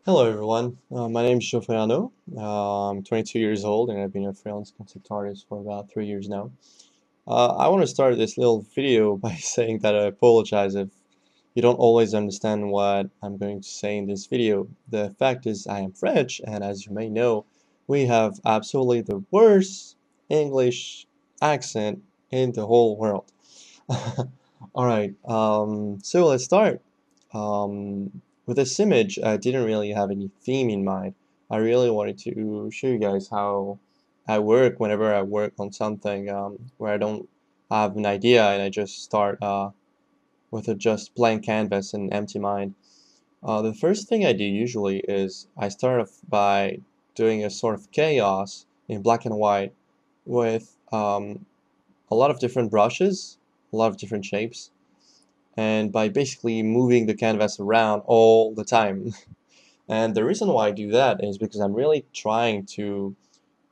Hello everyone, my name is Giuliano. I'm 22 years old and I've been a freelance concept artist for about 3 years now. I want to start this little video by saying that I apologize if you don't always understand what I'm going to say in this video. The fact is I am French, and as you may know, we have absolutely the worst English accent in the whole world. Alright, so let's start. With this image, I didn't really have any theme in mind. I really wanted to show you guys how I work whenever I work on something where I don't have an idea and I just start with a just blank canvas and empty mind. The first thing I do usually is I start off by doing a sort of chaos in black and white with a lot of different brushes, a lot of different shapes, and by basically moving the canvas around all the time. And the reason why I do that is because I'm really trying to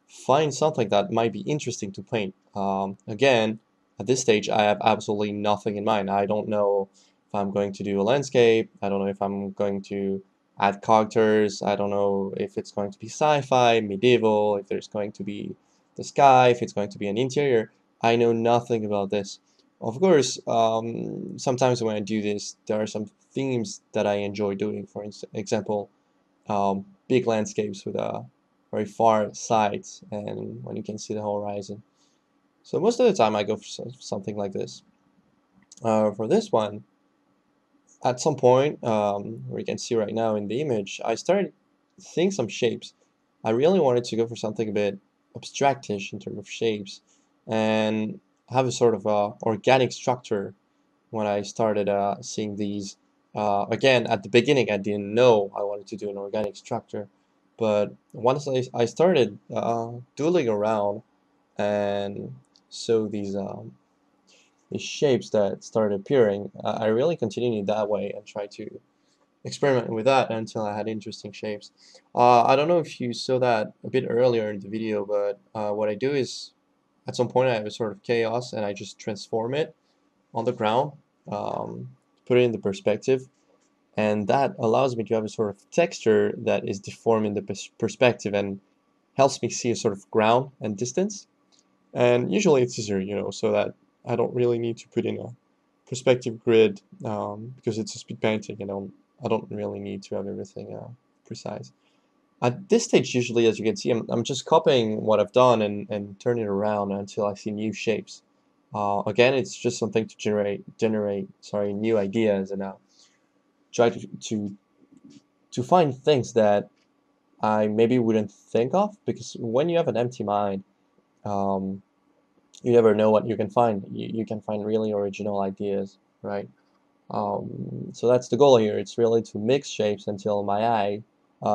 find something that might be interesting to paint. Again, at this stage, I have absolutely nothing in mind. I don't know if I'm going to do a landscape. I don't know if I'm going to add characters. I don't know if it's going to be sci-fi, medieval, if there's going to be the sky, if it's going to be an interior. I know nothing about this. Of course, sometimes when I do this, there are some themes that I enjoy doing. For example, big landscapes with very far sights and when you can see the horizon. So most of the time I go for something like this. For this one, at some point, where you can see right now in the image, I started seeing some shapes. I really wanted to go for something a bit abstractish in terms of shapes and have a sort of organic structure when I started seeing these. Again, at the beginning, I didn't know I wanted to do an organic structure, but once I started doodling around and saw these shapes that started appearing, I really continued that way and tried to experiment with that until I had interesting shapes. I don't know if you saw that a bit earlier in the video, but what I do is at some point I have a sort of chaos and I just transform it on the ground, um, put it in the perspective, and that allows me to have a sort of texture that is deformed in the perspective and helps me see a sort of ground and distance. And usually it's easier, so that I don't really need to put in a perspective grid because it's a speed painting and I don't really need to have everything precise. At this stage, usually, as you can see, I'm just copying what I've done and turning it around until I see new shapes. Again, it's just something to generate new ideas and try to find things that I maybe wouldn't think of, because when you have an empty mind, um, you never know what you can find. You can find really original ideas, right? So that's the goal here. It's really to mix shapes until my eye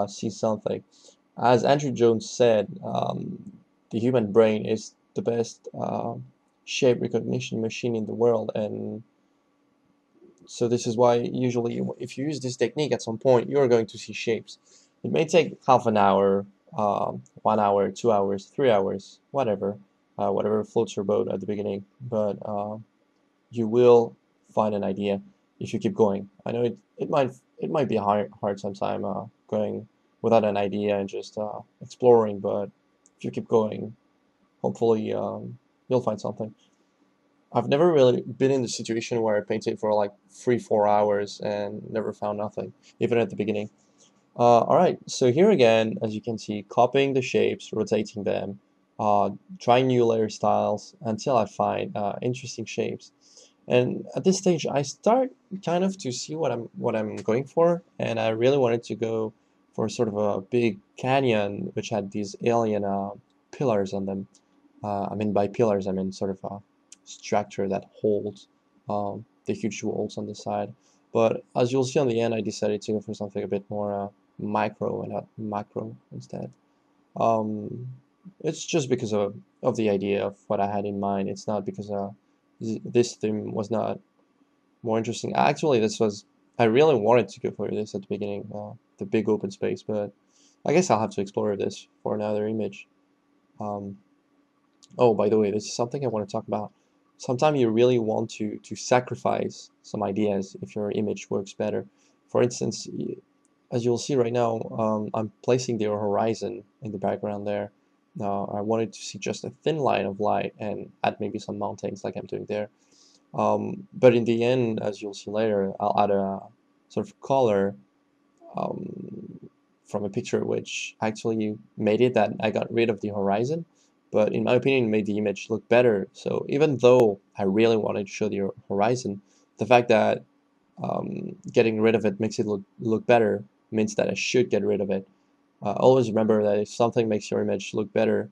sees something. As Andrew Jones said, the human brain is the best shape recognition machine in the world, and so this is why usually if you use this technique at some point, you're going to see shapes. It may take half an hour, 1 hour, 2 hours, 3 hours, whatever floats your boat at the beginning, but you will find an idea if you keep going. I know it might be hard sometime going without an idea and just exploring, but if you keep going, hopefully you'll find something. I've never really been in the situation where I painted for like 3, 4 hours and never found nothing, even at the beginning. All right, so here again, as you can see, copying the shapes, rotating them, trying new layer styles until I find interesting shapes. And at this stage, I start kind of to see what I'm going for, and I really wanted to go for sort of a big canyon which had these alien pillars on them. I mean, by pillars, I mean sort of a structure that holds the huge walls on the side. But as you'll see on the end, I decided to go for something a bit more micro and not macro instead. Um, it's just because of the idea of what I had in mind. It's not because this theme was not more interesting. Actually, I really wanted to go for this at the beginning, the big open space, but I guess I'll have to explore this for another image. Um, oh, by the way, this is something I want to talk about. Sometimes you really want to sacrifice some ideas if your image works better. For instance, as you'll see right now, I'm placing the horizon in the background there. I wanted to see just a thin line of light and add maybe some mountains like I'm doing there. But in the end, as you'll see later, I'll add a sort of color from a picture which actually made it that I got rid of the horizon, but in my opinion it made the image look better. So even though I really wanted to show the horizon, the fact that getting rid of it makes it look better means that I should get rid of it. Always remember that if something makes your image look better,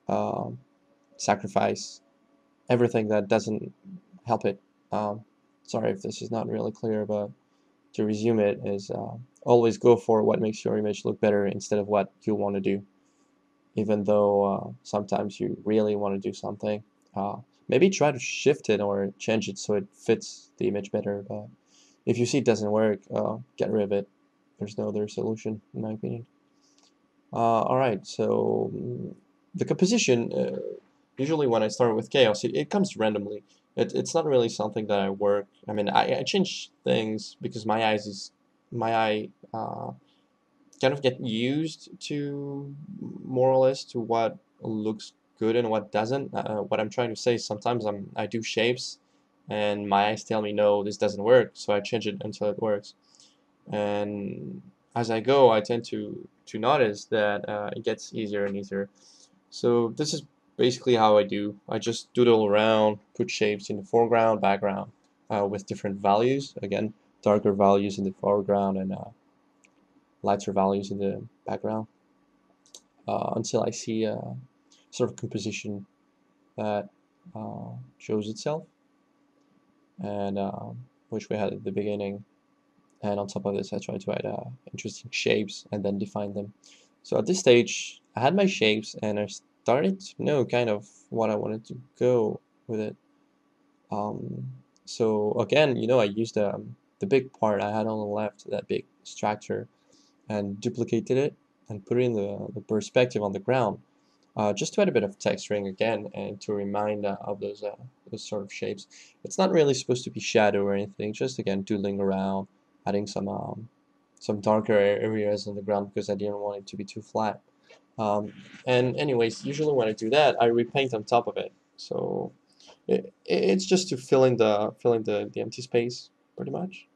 um, sacrifice everything that doesn't help it. Um, Sorry if this is not really clear, but to resume it is always go for what makes your image look better instead of what you want to do, even though sometimes you really want to do something. Maybe try to shift it or change it so it fits the image better, but if you see it doesn't work, get rid of it. There's no other solution, in my opinion. Alright, so the composition, usually when I start with chaos, it comes randomly. It's not really something that I work. I mean, I change things because my eye kind of get used to more or less to what looks good and what doesn't. What I'm trying to say is sometimes I do shapes and my eyes tell me no, this doesn't work, so I change it until it works. And as I go, I tend to notice that it gets easier and easier. So this is basically how I do. I just doodle around, put shapes in the foreground, background, with different values. Again, darker values in the foreground and lighter values in the background, until I see a sort of composition that shows itself, and which we had at the beginning. And on top of this, I try to add interesting shapes and then define them. So at this stage, I had my shapes and I started to know kind of what I wanted to go with it. Um, so again, I used the big part I had on the left, that big structure, and duplicated it and put it in the perspective on the ground, just to add a bit of texturing again and to remind of those sort of shapes. It's not really supposed to be shadow or anything, just again doodling around, adding some darker areas on the ground because I didn't want it to be too flat. And anyways, usually when I do that, I repaint on top of it. So it's just to fill in the empty space, pretty much.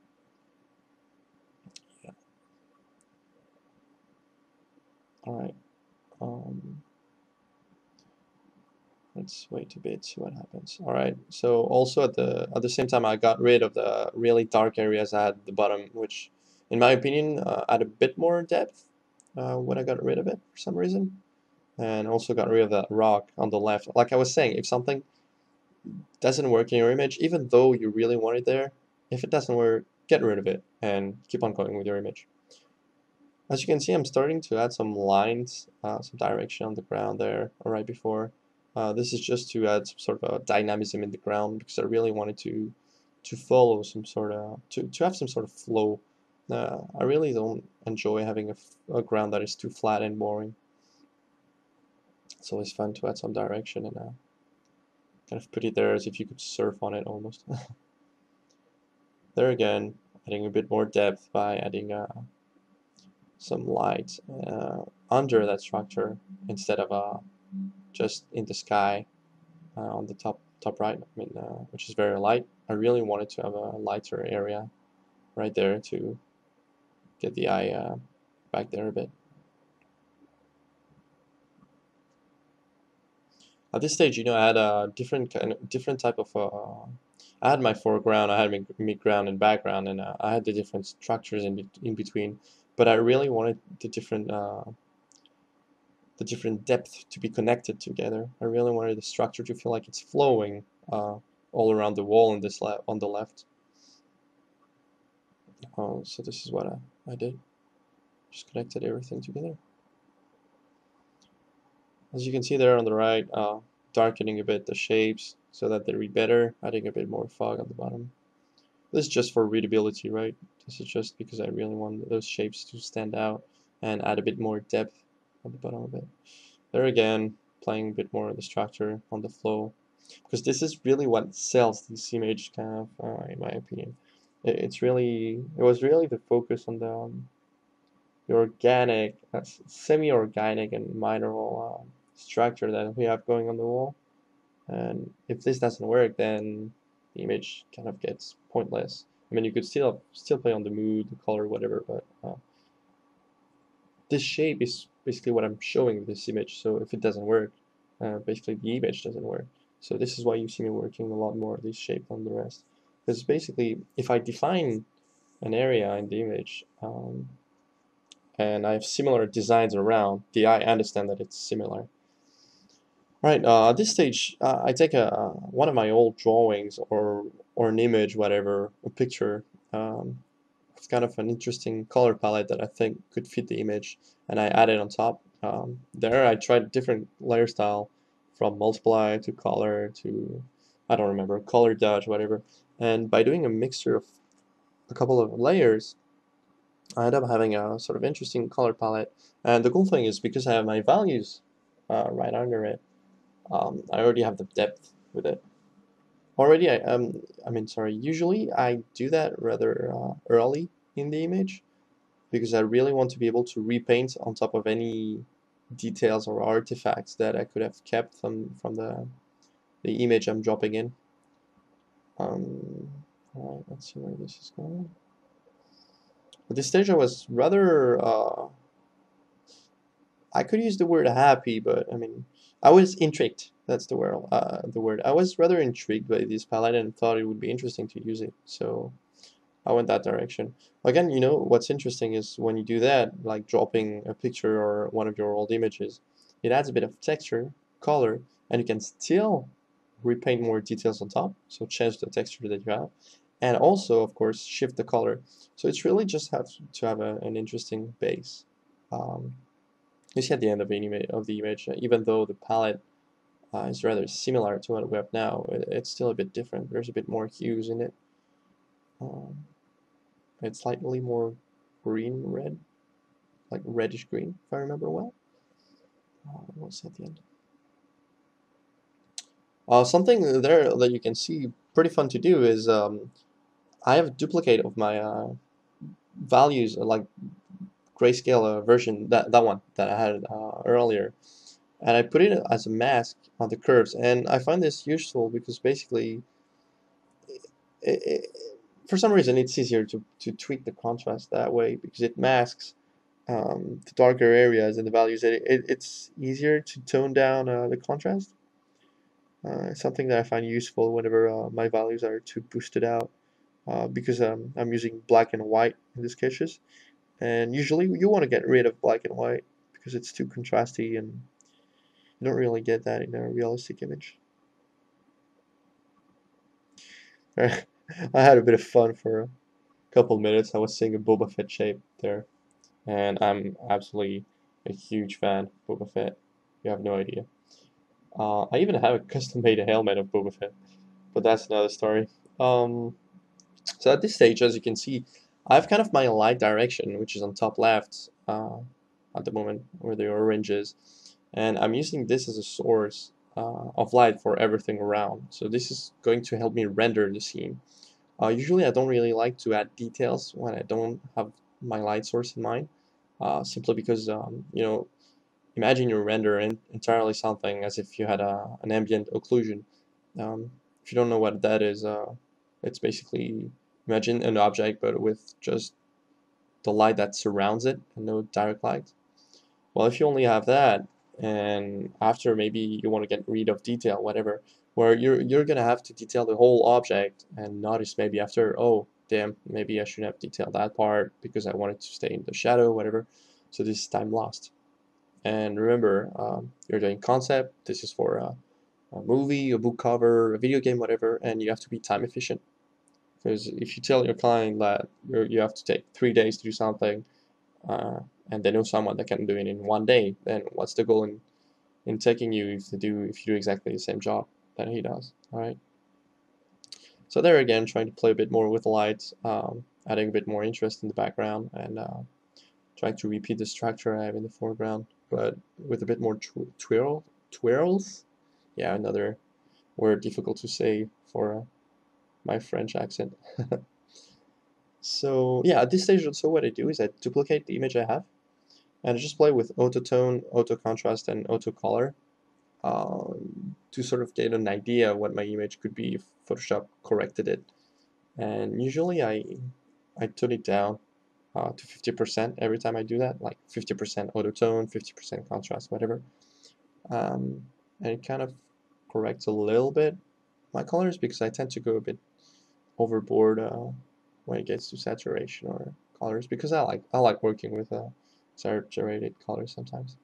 Yeah. All right. Um, let's wait a bit, see what happens. All right. So also at the same time, I got rid of the really dark areas I had at the bottom, which, in my opinion, add a bit more depth when I got rid of it for some reason, and also got rid of that rock on the left. Like I was saying, if something doesn't work in your image, even though you really want it there, if it doesn't work, get rid of it and keep on going with your image. As you can see, I'm starting to add some lines, some direction on the ground there, right before. This is just to add some sort of dynamism in the ground because I really wanted to follow some sort of to have some sort of flow. I really don't enjoy having a ground that is too flat and boring. It's always fun to add some direction and kind of put it there as if you could surf on it almost. There again, adding a bit more depth by adding some light under that structure instead of just in the sky on the top right. I mean, which is very light. I really wanted to have a lighter area right there to get the eye back there a bit. At this stage, I had a different type of. I had my foreground, I had my midground and background, and I had the different structures in between. But I really wanted the different depth to be connected together. I really wanted the structure to feel like it's flowing all around the wall on the left. So this is what I did. Just connected everything together. As you can see there on the right, darkening a bit the shapes so that they read better, adding a bit more fog on the bottom. This is just for readability, right? This is just because I really want those shapes to stand out and add a bit more depth on the bottom of it. There again, playing a bit more of the structure on the flow, because this is really what sells this image, kind of, in my opinion. It was really the focus on the organic, semi-organic and mineral structure that we have going on the wall. And if this doesn't work, then the image kind of gets pointless. I mean, you could still play on the mood, the color, whatever, but this shape is basically what I'm showing with this image. So if it doesn't work, basically the image doesn't work. So this is why you see me working a lot more this shape than the rest. Because basically, if I define an area in the image, and I have similar designs around, the eye understand that it's similar. Right, at this stage, I take one of my old drawings or an image, whatever, a picture. It's kind of an interesting color palette that I think could fit the image, and I add it on top. There, I tried different layer style, from multiply to color to, I don't remember, color dodge, whatever. And by doing a mixture of a couple of layers, I end up having a sort of interesting color palette. And the cool thing is, because I have my values right under it, I already have the depth with it. Already, sorry, usually I do that rather early in the image, because I really want to be able to repaint on top of any details or artifacts that I could have kept from the image I'm dropping in. Alright, let's see where this is going. At this stage I was rather, I could use the word happy, but I mean, I was intrigued. That's the word. I was rather intrigued by this palette and thought it would be interesting to use it. So I went that direction. Again, you know, what's interesting is when you do that, like dropping a picture or one of your old images, it adds a bit of texture, color, and you can still repaint more details on top. So change the texture that you have, and also, of course, shift the color. So it's really just have to have an interesting base. Um, you see at the end of the image, even though the palette is rather similar to what we have now, it's still a bit different. There's a bit more hues in it. Um, it's slightly more green red, like reddish green, if I remember well. What's at the end? Something there that you can see pretty fun to do is I have a duplicate of my values, like grayscale version, that one that I had earlier, and I put it as a mask on the curves, and I find this useful because basically for some reason it's easier to tweak the contrast that way, because it masks the darker areas and the values. It's easier to tone down the contrast. It's something that I find useful whenever my values are too boosted out, because I'm using black and white in these cases, and usually you want to get rid of black and white because it's too contrasty and you don't really get that in a realistic image. I had a bit of fun for a couple minutes. I was seeing a Boba Fett shape there, and I'm absolutely a huge fan of Boba Fett. You have no idea. I even have a custom-made helmet of Boba Fett, but that's another story. So at this stage, as you can see, I have kind of my light direction, which is on top left at the moment, where the orange is, and I'm using this as a source of light for everything around. So this is going to help me render the scene. Usually I don't really like to add details when I don't have my light source in mind, simply because, you know, imagine you render entirely something as if you had an ambient occlusion. If you don't know what that is, it's basically, imagine an object but with just the light that surrounds it and no direct light. Well, if you only have that, and after maybe you want to get rid of detail, whatever, where you're gonna have to detail the whole object and notice maybe after, oh damn, maybe I shouldn't have detailed that part because I wanted to stay in the shadow, whatever. So this is time lost. And remember, you're doing concept. This is for a movie, a book cover, a video game, whatever, and you have to be time efficient. Because if you tell your client that you have to take 3 days to do something, uh, and they know someone that can do it in 1 day, then what's the goal in taking you if you do exactly the same job that he does? All right. So there again, trying to play a bit more with the lights, adding a bit more interest in the background, and trying to repeat the structure I have in the foreground, but with a bit more twirls. Yeah, another word difficult to say for my French accent. So yeah, at this stage, so what I do is I duplicate the image I have, And I just play with auto tone, auto contrast, and auto color to sort of get an idea of what my image could be if Photoshop corrected it. And usually I tone it down to 50% every time I do that, like 50% auto tone, 50% contrast, whatever. And it kind of corrects a little bit my colors because I tend to go a bit overboard when it gets to saturation or colors, because I like working with saturated colors sometimes.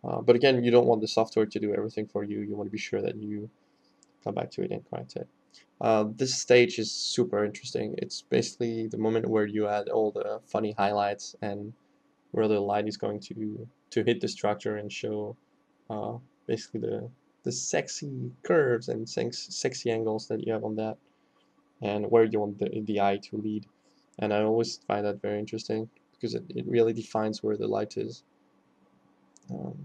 But again, you don't want the software to do everything for you. You want to be sure that you come back to it and correct it. This stage is super interesting. It's basically the moment where you add all the funny highlights and where the light is going to hit the structure and show uh, basically the sexy curves and sexy angles that you have on that, and where you want the eye to lead. And I always find that very interesting because it really defines where the light is. Um,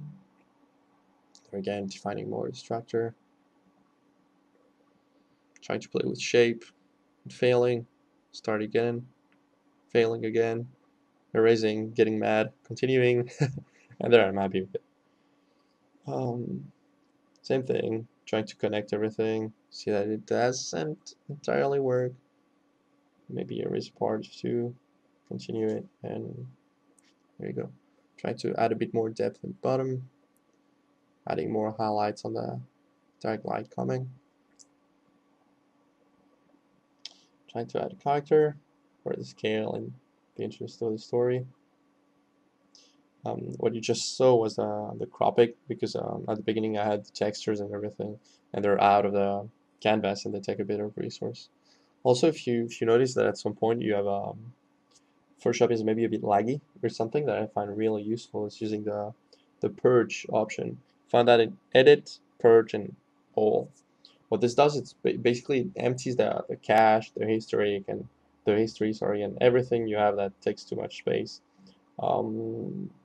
again, defining more the structure, trying to play with shape, failing, start again, failing again, erasing, getting mad, continuing, and there I'm happy with it. Um, Same thing, trying to connect everything, see that it doesn't entirely work. Maybe erase part to continue it, and there you go. Try to add a bit more depth at the bottom, adding more highlights on the dark light coming. Trying to add a character for the scale and the interest of the story. What you just saw was the cropping, because at the beginning I had the textures and everything, and they're out of the canvas and they take a bit of resource. Also, if you notice that at some point you have Photoshop is maybe a bit laggy or something, that I find really useful is using the purge option. Find that in Edit, Purge, and All. What this does, it's basically it empties the cache, the history, sorry, and everything you have that takes too much space.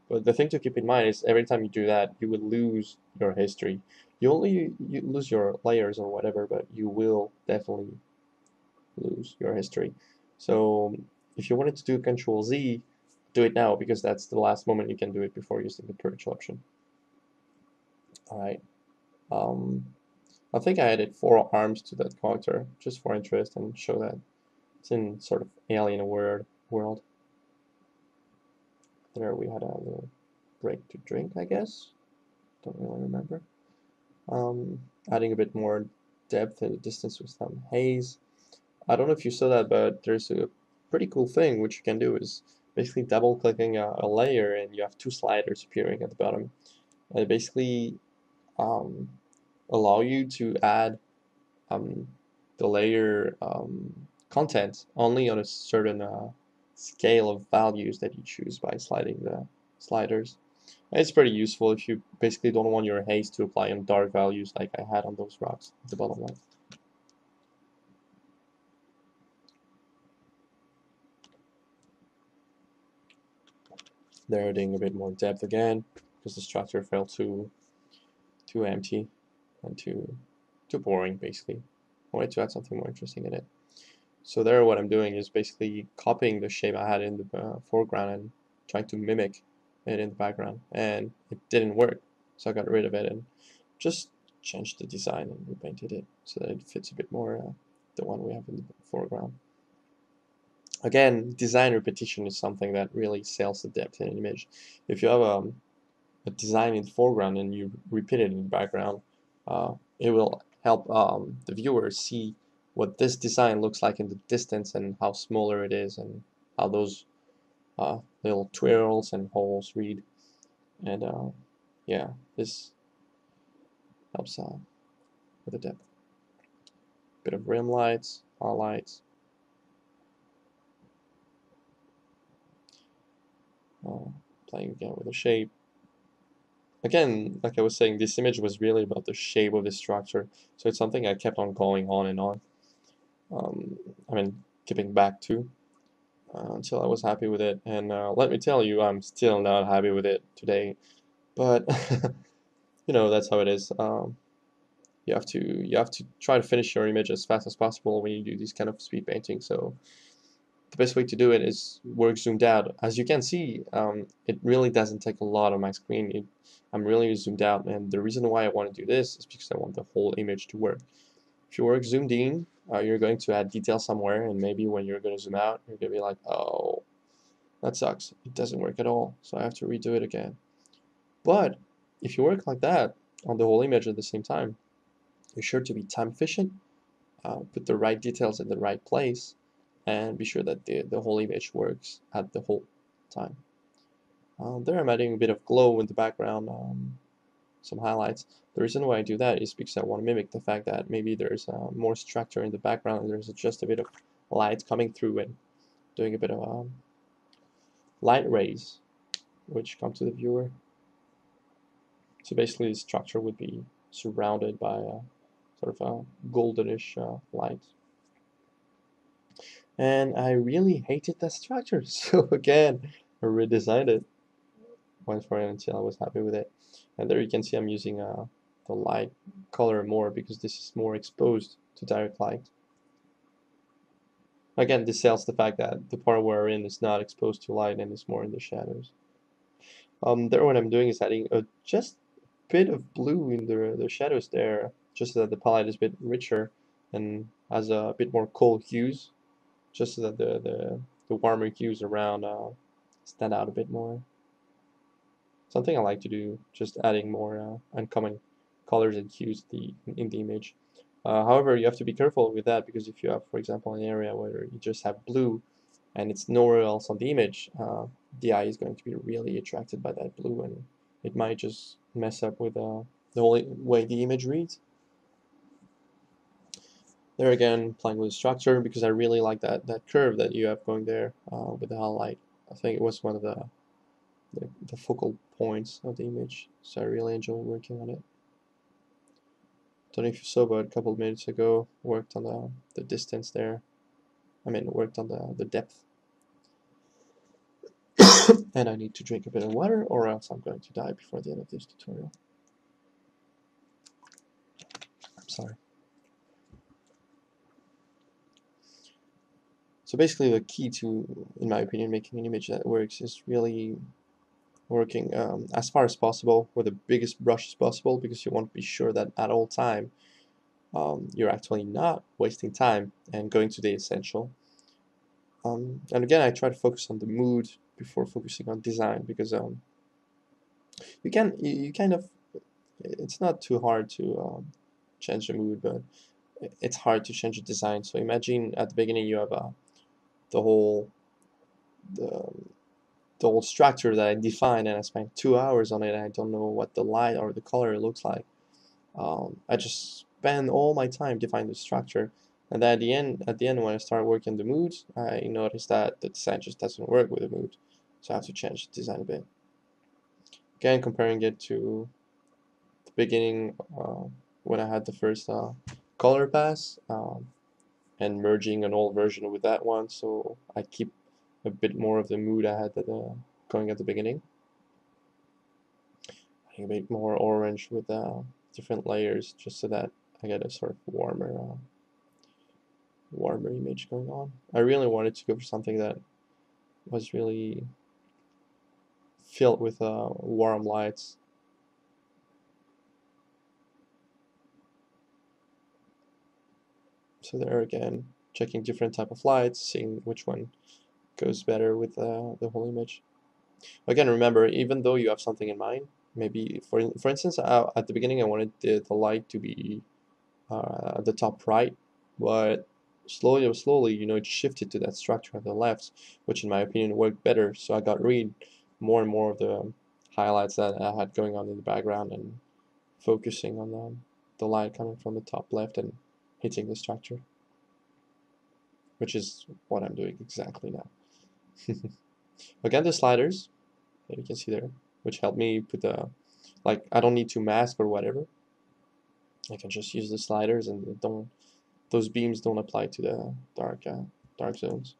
But the thing to keep in mind is every time you do that, you will lose your history. You lose your layers or whatever, but you will definitely lose your history. So if you wanted to do Control Z, do it now, because that's the last moment you can do it before using the purge option. All right. Um, I think I added 4 arms to that character just for interest and show that it's in sort of alien world. There we had a little break to drink, I guess. Don't really remember. Adding a bit more depth and distance with some haze. I don't know if you saw that, but there's a pretty cool thing which you can do is basically double clicking a layer and you have 2 sliders appearing at the bottom. And it basically um, allow you to add um, the layer content only on a certain scale of values that you choose by sliding the sliders. And it's pretty useful if you basically don't want your haze to apply on dark values like I had on those rocks at the bottom left. They're adding a bit more depth again because the structure felt too empty and too boring basically. I wanted to add something more interesting in it. So there what I'm doing is basically copying the shape I had in the foreground and trying to mimic it in the background, and it didn't work, so I got rid of it and just changed the design and repainted it so that it fits a bit more the one we have in the foreground. Again, design repetition is something that really sells the depth in an image. If you have a design in the foreground and you repeat it in the background, it will help the viewer see what this design looks like in the distance and how smaller it is and how those little twirls and holes read. And yeah, this helps with the depth. Bit of rim lights, highlights. Playing again with the shape. Again, like I was saying, this image was really about the shape of the structure, so it's something I kept on going on and on. I mean, keeping back to until I was happy with it. And let me tell you, I'm still not happy with it today. But you know, that's how it is. You have to try to finish your image as fast as possible when you do these kind of speed painting. So the best way to do it is work zoomed out. As you can see, it really doesn't take a lot on my screen. I'm really zoomed out, and the reason why I want to do this is because I want the whole image to work. If you work zoomed in, you're going to add detail somewhere, and maybe when you're going to zoom out, you're going to be like, oh, that sucks. It doesn't work at all, so I have to redo it again. But if you work like that on the whole image at the same time, you're sure to be time efficient, put the right details in the right place, and be sure that the whole image works at the whole time. There I'm adding a bit of glow in the background, some highlights. The reason why I do that is because I want to mimic the fact that maybe there's more structure in the background and there's just a bit of light coming through and doing a bit of light rays which come to the viewer. So basically the structure would be surrounded by sort of a goldenish light. And I really hated that structure, so again I redesigned it, went for it until I was happy with it. And there you can see I'm using the light color more because this is more exposed to direct light. Again, this sells the fact that the part we're in is not exposed to light and is more in the shadows. There what I'm doing is adding just a bit of blue in the shadows there, just so that the palette is a bit richer and has a bit more cool hues, just so that the warmer hues around stand out a bit more. Something I like to do, just adding more uncommon colors and hues in the image. However, you have to be careful with that because if you have, for example, an area where you just have blue and it's nowhere else on the image, the eye is going to be really attracted by that blue, and it might just mess up with the whole way the image reads. There again, playing with the structure because I really like that curve that you have going there with the highlight. I think it was one of the focal points of the image, so I really enjoy working on it. Don't know if you saw, but a couple of minutes ago, worked on the distance there. I mean, worked on the depth. And I need to drink a bit of water or else I'm going to die before the end of this tutorial. I'm sorry. So basically the key to, in my opinion, making an image that works is really working as far as possible with the biggest brush as possible, because you want to be sure that at all time you're actually not wasting time and going to the essential. And again, I try to focus on the mood before focusing on design, because you kind of, it's not too hard to change the mood, but it's hard to change the design. So imagine at the beginning you have the whole structure that I defined, and I spent 2 hours on it, and I don't know what the light or the color looks like. I just spend all my time defining the structure, and then at the end when I start working the mood, I notice that the design just doesn't work with the mood, so I have to change the design a bit. Again, comparing it to the beginning when I had the first color pass, and merging an old version with that one, so I keep a bit more of the mood I had going at the beginning. A bit more orange with different layers, just so that I get a sort of warmer image going on. I really wanted to go for something that was really filled with warm lights. So there again, checking different type of lights, seeing which one goes better with the whole image. Again, remember, even though you have something in mind, maybe for instance, at the beginning I wanted the light to be at the top right, but slowly, you know, it shifted to that structure on the left, which in my opinion worked better. So I got rid more and more of the highlights that I had going on in the background and focusing on the light coming from the top left and hitting the structure, which is what I'm doing exactly now. Again, the sliders that you can see there, which help me put the, like, I don't need to mask or whatever. I can just use the sliders, and those beams don't apply to the dark zones.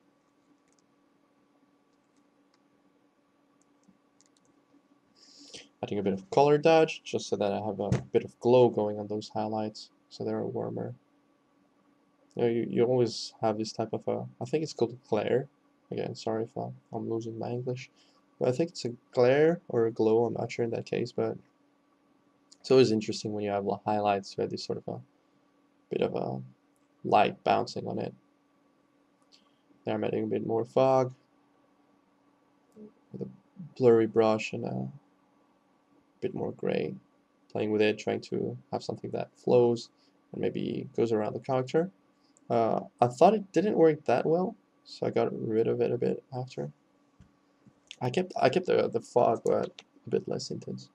Adding a bit of color dodge, just so that I have a bit of glow going on those highlights, so they're warmer. You always have this type of I think it's called glare, Again, sorry if I'm losing my English. But I think it's a glare or a glow, I'm not sure in that case, but it's always interesting when you have highlights, you have this sort of a bit of a light bouncing on it. There I'm adding a bit more fog with a blurry brush and a bit more gray, playing with it, trying to have something that flows and maybe goes around the character. I thought it didn't work that well, so I got rid of it a bit after. I kept the fog, but a bit less intense.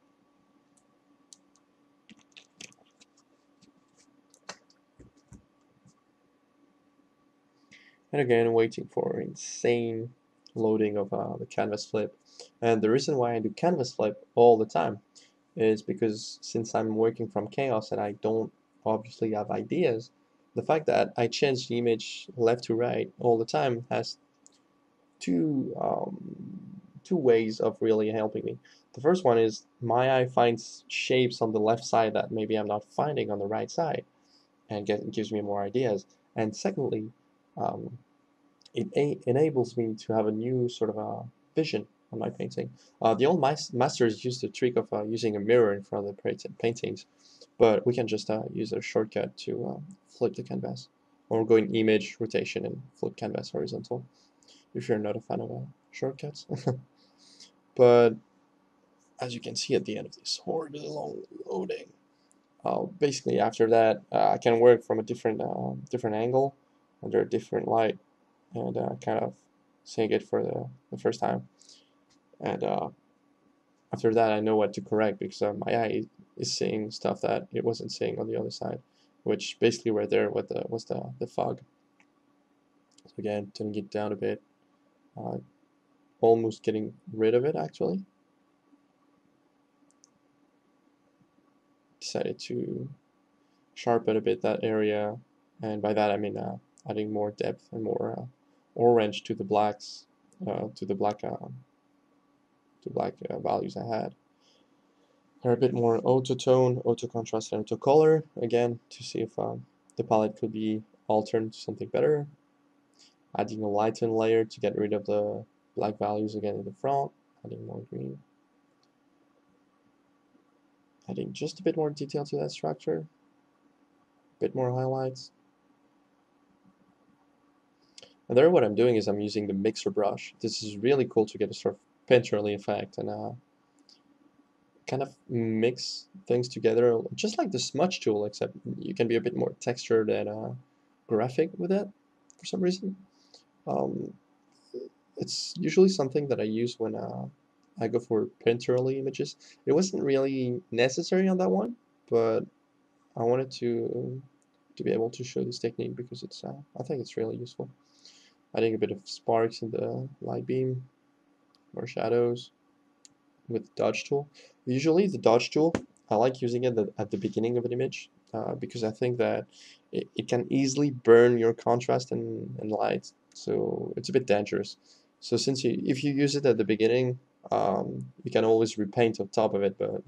And again, waiting for insane loading of the canvas flip. And the reason why I do canvas flip all the time is because since I'm working from chaos and I don't obviously have ideas, the fact that I change the image left to right all the time has two ways of really helping me. The first one is my eye finds shapes on the left side that maybe I'm not finding on the right side, and gives me more ideas. And secondly, um, it enables me to have a new sort of a vision on my painting. The old masters used the trick of using a mirror in front of the paintings, but we can just use a shortcut to flip the canvas, or go in image, rotation, and flip canvas horizontal, if you're not a fan of shortcuts. But as you can see at the end of this horribly long loading, basically after that I can work from a different angle under a different light, and kind of seeing it for the first time. And after that, I know what to correct, because my eye is seeing stuff that it wasn't seeing on the other side, which basically right there was the fog. So again, turning it down a bit, uh, almost getting rid of it actually. Decided to sharpen a bit that area, and by that I mean adding more depth and more orange to the blacks, to the black values I had. They're a bit more auto tone, auto contrast, and auto color, again to see if the palette could be altered to something better. Adding a lighten layer to get rid of the black values again in the front, adding more green. Adding just a bit more detail to that structure, a bit more highlights. And there what I'm doing is I'm using the mixer brush. This is really cool to get a sort of painterly effect and kind of mix things together, just like the smudge tool, except you can be a bit more textured and graphic with it for some reason. Um, it's usually something that I use when I go for painterly images. It wasn't really necessary on that one, but I wanted to be able to show this technique because it's I think it's really useful. Adding a bit of sparks in the light beam, more shadows with the dodge tool. Usually the dodge tool, I like using it at the beginning of an image because I think that it can easily burn your contrast and light, so it's a bit dangerous. So since if you use it at the beginning, you can always repaint on top of it, but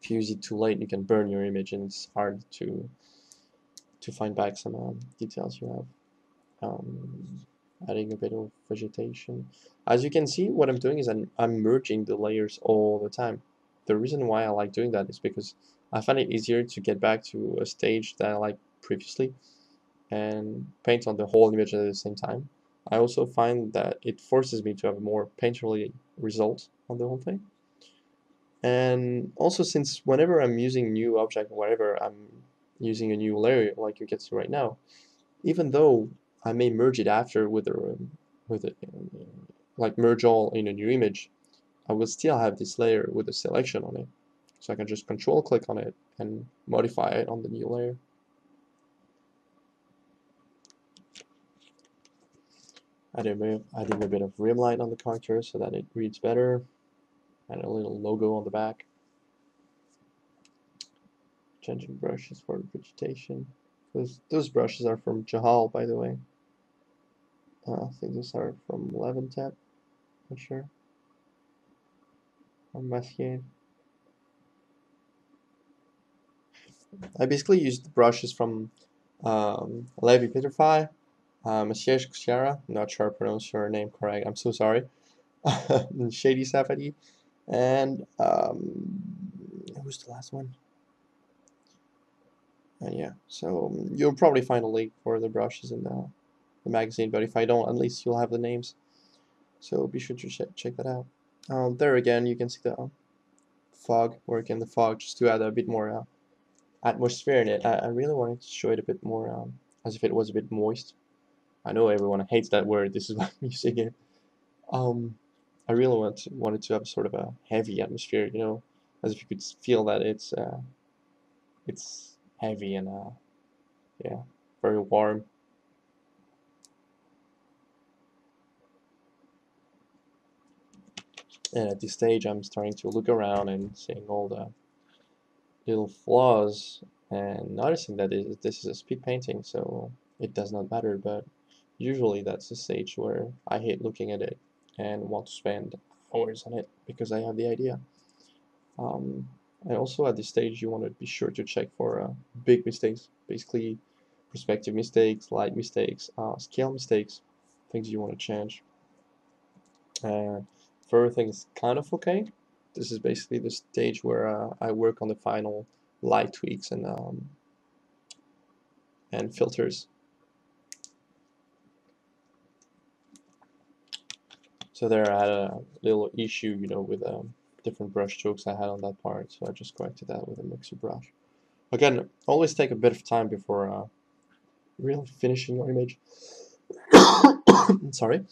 if you use it too late, you can burn your image, and it's hard to find back some details you have. Adding a bit of vegetation. As you can see, what I'm doing is I'm merging the layers all the time. The reason why I like doing that is because I find it easier to get back to a stage that I liked previously and paint on the whole image at the same time. I also find that it forces me to have a more painterly result on the whole thing. And also, since whenever I'm using new object or whatever, I'm using a new layer like you can see right now, even though I may merge it after with a like merge all in a new image, I will still have this layer with a selection on it. So I can just control click on it and modify it on the new layer. Adding a bit of rim light on the character so that it reads better, and a little logo on the back. Changing brushes for vegetation. Those brushes are from Jahal, by the way. I think those are from Levantep, not sure. Or Mathieu. I basically used the brushes from Levi Petrify Monsieur Kusiara, I'm not sure I pronounced your name correct, I'm so sorry. Shady Safadi, and who's the last one? And yeah, so you'll probably find a link for the brushes in the magazine, but if I don't, at least you'll have the names. So be sure to check that out. There again, you can see the fog, work in the fog, just to add a bit more atmosphere in it. I really wanted to show it a bit more as if it was a bit moist. I know everyone hates that word. This is why I'm using it. I really wanted to have sort of a heavy atmosphere, you know, as if you could feel that it's heavy and yeah, very warm. And at this stage, I'm starting to look around and seeing all the little flaws and noticing that this is a speed painting, so it does not matter. But usually that's the stage where I hate looking at it and want to spend hours on it because I have the idea. Um, and also at this stage, you want to be sure to check for big mistakes, basically perspective mistakes, light mistakes, scale mistakes, things you want to change. And for everything is kind of okay. This is basically the stage where I work on the final light tweaks and filters. So there I had a little issue, you know, with different brush strokes I had on that part, so I just corrected that with a mixer brush. Again, always take a bit of time before really finishing your image. Sorry.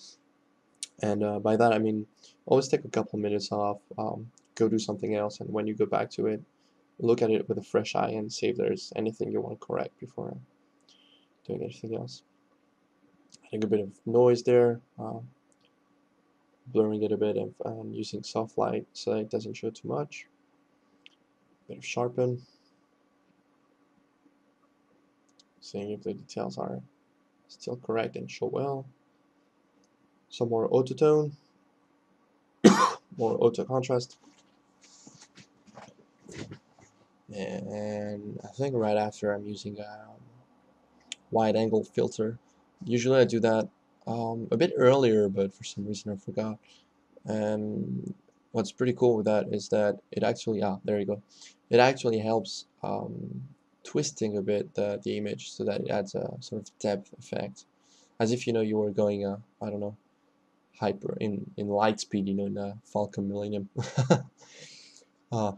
And by that I mean always take a couple minutes off, go do something else, and when you go back to it, look at it with a fresh eye and see if there's anything you want to correct before doing anything else. I think a bit of noise there, blurring it a bit and using soft light so that it doesn't show too much. A bit of sharpen, seeing if the details are still correct and show well. Some more auto tone, more auto contrast. And I think right after I'm using a wide angle filter. Usually I do that a bit earlier, but for some reason I forgot. And what's pretty cool with that is that it actually, there you go. It actually helps twisting a bit the image so that it adds a sort of depth effect. As if, you know, you were going, I don't know, hyper in light speed, you know, in a Falcon Millennium. Alright.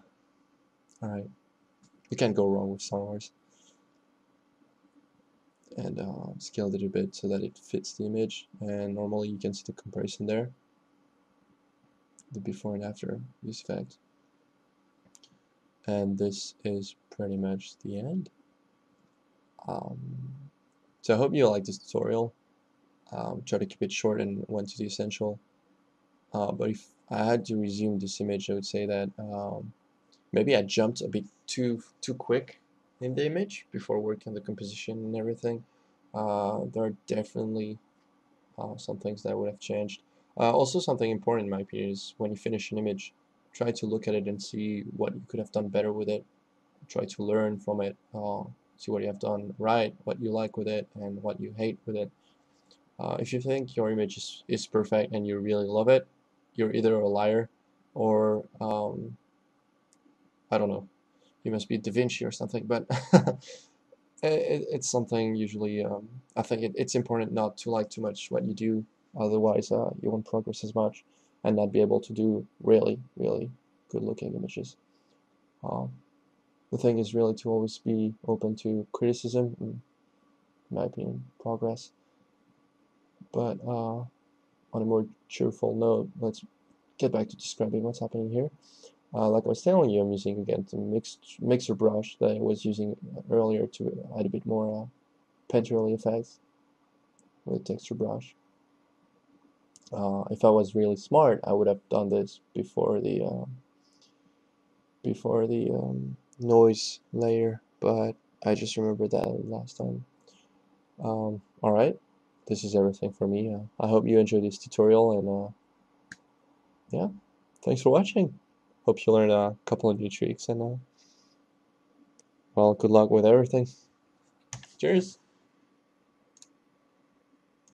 You can't go wrong with Star Wars. And scaled it a bit so that it fits the image, and normally you can see the comparison there, the before and after this effect. And this is pretty much the end. So I hope you like this tutorial. Try to keep it short and went to the essential. But if I had to resume this image, I would say that maybe I jumped a bit too quick in the image before working on the composition and everything. There are definitely some things that I would have changed. Also, something important in my opinion is when you finish an image, try to look at it and see what you could have done better with it. Try to learn from it, see what you have done right, what you like with it, and what you hate with it. If you think your image is perfect and you really love it, you're either a liar or I don't know, you must be Da Vinci or something, but it's something usually, I think it's important not to like too much what you do, otherwise you won't progress as much and not be able to do really, really good looking images. The thing is really to always be open to criticism and, in my opinion, progress. But on a more cheerful note, let's get back to describing what's happening here. Like I was telling you, I'm using again the mixer brush that I was using earlier to add a bit more painterly effects with texture brush. If I was really smart, I would have done this before the noise layer, but I just remembered that last time. Alright, this is everything for me. I hope you enjoyed this tutorial, and yeah, thanks for watching. Hope you learned a couple of new tricks, and well, good luck with everything. Cheers!